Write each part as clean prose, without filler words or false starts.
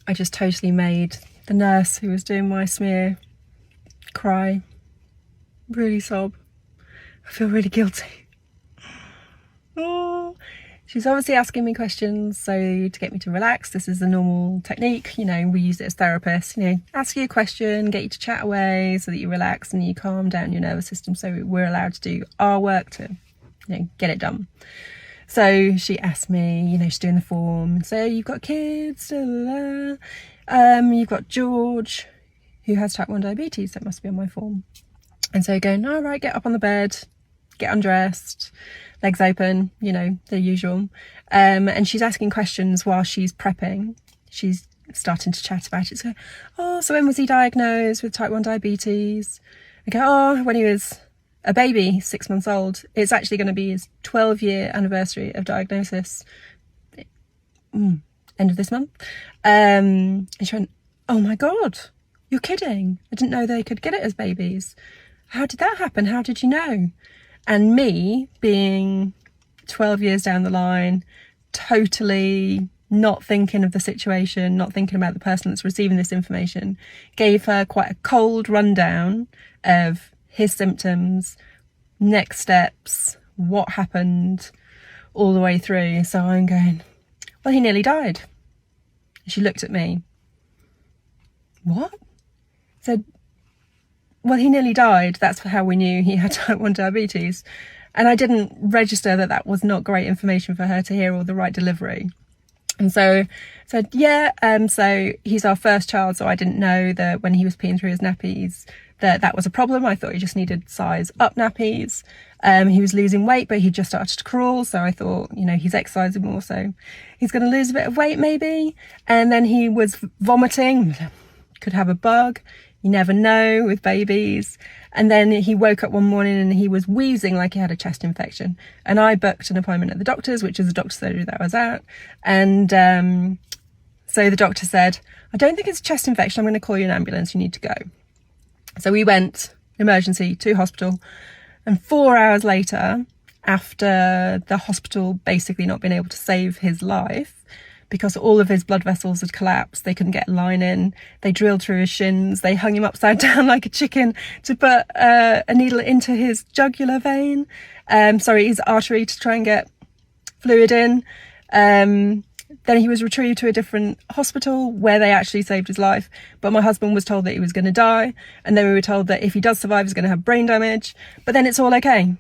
I just totally made the nurse who was doing my smear cry, really sob. I feel really guilty. Oh, she's obviously asking me questions, so to get me to relax. This is the normal technique, you know, we use it as therapists, you know, ask you a question, get you to chat away so that you relax and you calm down your nervous system, so we're allowed to do our work to, you know, get it done. So she asked me, you know, she's doing the form, so you've got kids, you've got George, who has type 1 diabetes, that must be on my form. And so going, all right, get up on the bed, get undressed, legs open, you know, the usual. And she's asking questions while she's prepping. She's starting to chat about it. So, oh, so when was he diagnosed with type 1 diabetes? I go, oh, when he was a baby, 6 months old. It's actually going to be his 12-year anniversary of diagnosis. End of this month. And she went, oh my God, you're kidding. I didn't know they could get it as babies. How did that happen? How did you know? And me, being 12 years down the line, totally not thinking of the situation, not thinking about the person that's receiving this information, gave her quite a cold rundown of his symptoms, next steps, what happened, all the way through. So I'm going, well, he nearly died. She looked at me. What? Said, well, he nearly died. That's how we knew he had type 1 diabetes. And I didn't register that that was not great information for her to hear, or the right delivery. And so I said, yeah, so he's our first child, so I didn't know that when he was peeing through his nappies that was a problem. I thought he just needed size up nappies. He was losing weight, but he just started to crawl, so I thought, you know, he's exercising more, so he's going to lose a bit of weight maybe. And then he was vomiting, could have a bug. You never know with babies. And then he woke up one morning and he was wheezing like he had a chest infection. And I booked an appointment at the doctor's, which is the doctor's surgery that I was at. And so the doctor said, I don't think it's a chest infection. I'm going to call you an ambulance. You need to go. So we went emergency to hospital. And 4 hours later, after the hospital basically not being able to save his life, because all of his blood vessels had collapsed, they couldn't get a line in, they drilled through his shins, they hung him upside down like a chicken to put a needle into his jugular vein, his artery, to try and get fluid in. Then he was retrieved to a different hospital where they actually saved his life. But my husband was told that he was going to die. And then we were told that if he does survive, he's going to have brain damage. But then it's all okay.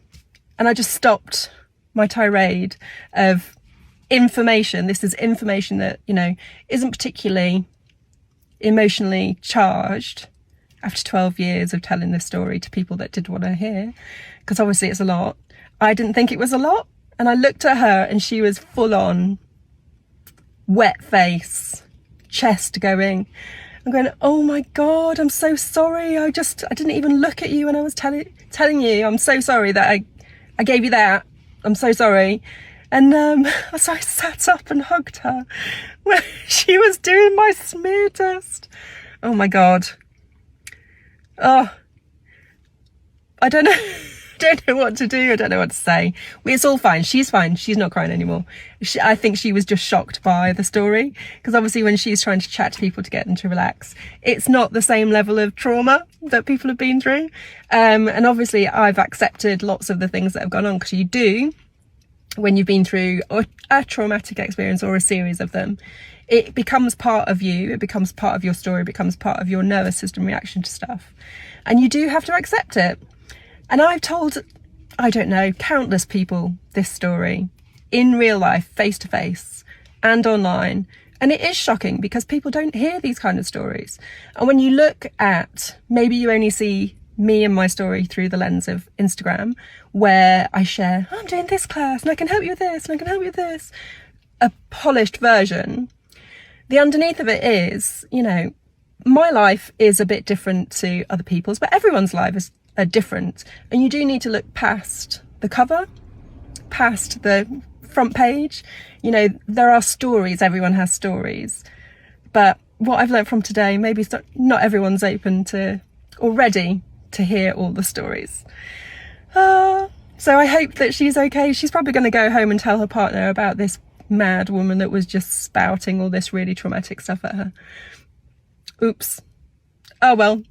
And I just stopped my tirade of information. This is information that, you know, isn't particularly emotionally charged after 12 years of telling this story to people that did want to hear, because obviously it's a lot. I didn't think it was a lot. And I looked at her and she was full on wet face, chest going. I'm going, oh my God, I'm so sorry. I didn't even look at you when I was telling you. I'm so sorry that I gave you that. I'm so sorry. And so I sat up and hugged her when she was doing my smear test. Oh my God. Oh, I don't know. Don't know what to do. I don't know what to say. It's all fine. She's fine. She's not crying anymore. I think she was just shocked by the story, because obviously when she's trying to chat to people to get them to relax, it's not the same level of trauma that people have been through. And obviously I've accepted lots of the things that have gone on, because you do when you've been through a traumatic experience or a series of them. It becomes part of you. It becomes part of your story. It becomes part of your nervous system reaction to stuff. And you do have to accept it. And I've told, I don't know, countless people this story in real life, face to face and online. And it is shocking because people don't hear these kind of stories. And when you look at, maybe you only see me and my story through the lens of Instagram, where I share, oh, I'm doing this class and I can help you with this and I can help you with this, a polished version. The underneath of it is, you know, my life is a bit different to other people's, but everyone's life are different. And you do need to look past the cover, past the front page. You know, there are stories, everyone has stories. But what I've learned from today, maybe it's not everyone's open to or ready to hear all the stories. So I hope that she's okay. She's probably going to go home and tell her partner about this mad woman that was just spouting all this really traumatic stuff at her. Oops. Oh well,